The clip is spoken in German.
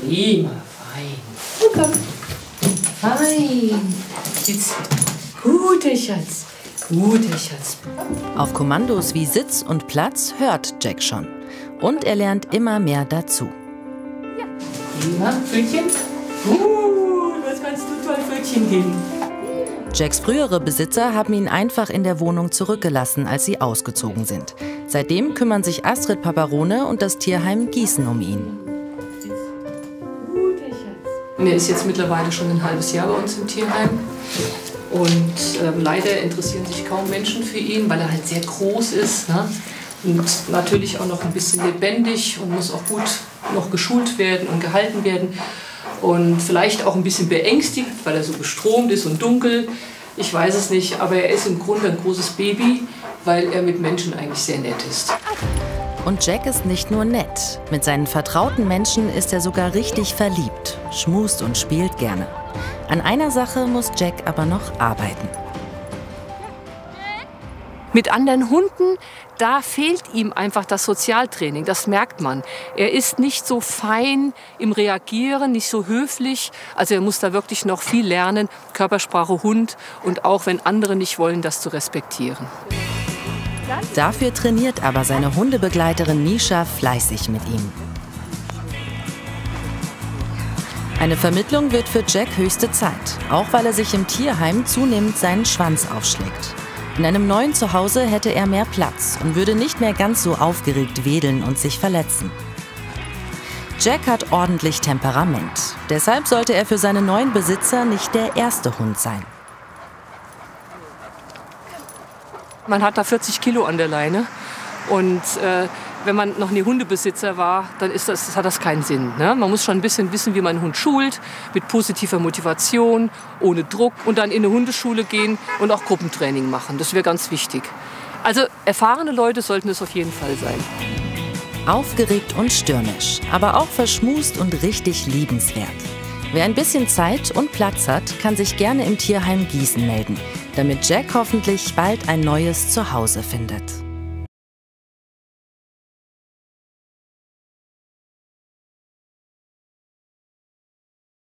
Prima, fein. Komm. Fein. Sitz. Guter Schatz. Guter Schatz. Auf Kommandos wie Sitz und Platz hört Jack schon. Und er lernt immer mehr dazu. Ja. Prima, Pfötchen. Was kannst du toll Pfötchen geben? Jacks frühere Besitzer haben ihn einfach in der Wohnung zurückgelassen, als sie ausgezogen sind. Seitdem kümmern sich Astrid Paparone und das Tierheim Gießen um ihn. Er ist jetzt mittlerweile schon ein halbes Jahr bei uns im Tierheim. Und leider interessieren sich kaum Menschen für ihn, weil er halt sehr groß ist. Ne? Und natürlich auch noch ein bisschen lebendig und muss auch gut noch geschult werden und gehalten werden. Und vielleicht auch ein bisschen beängstigt, weil er so gestromt ist und dunkel. Ich weiß es nicht, aber er ist im Grunde ein großes Baby, weil er mit Menschen eigentlich sehr nett ist. Und Jack ist nicht nur nett. Mit seinen vertrauten Menschen ist er sogar richtig verliebt, schmust und spielt gerne. An einer Sache muss Jack aber noch arbeiten. Mit anderen Hunden, da fehlt ihm einfach das Sozialtraining, das merkt man. Er ist nicht so fein im Reagieren, nicht so höflich. Also er muss da wirklich noch viel lernen, Körpersprache Hund und auch wenn andere nicht wollen, das zu respektieren. Dafür trainiert aber seine Hundebegleiterin Nisha fleißig mit ihm. Eine Vermittlung wird für Jack höchste Zeit, auch weil er sich im Tierheim zunehmend seinen Schwanz aufschlägt. In einem neuen Zuhause hätte er mehr Platz und würde nicht mehr ganz so aufgeregt wedeln und sich verletzen. Jack hat ordentlich Temperament. Deshalb sollte er für seine neuen Besitzer nicht der erste Hund sein. Man hat da 40 Kilo an der Leine und wenn man noch nie Hundebesitzer war, dann hat das keinen Sinn. Ne? Man muss schon ein bisschen wissen, wie man einen Hund schult, mit positiver Motivation, ohne Druck und dann in eine Hundeschule gehen und auch Gruppentraining machen. Das wäre ganz wichtig. Also erfahrene Leute sollten es auf jeden Fall sein. Aufgeregt und stürmisch, aber auch verschmust und richtig liebenswert. Wer ein bisschen Zeit und Platz hat, kann sich gerne im Tierheim Gießen melden, damit Jack hoffentlich bald ein neues Zuhause findet.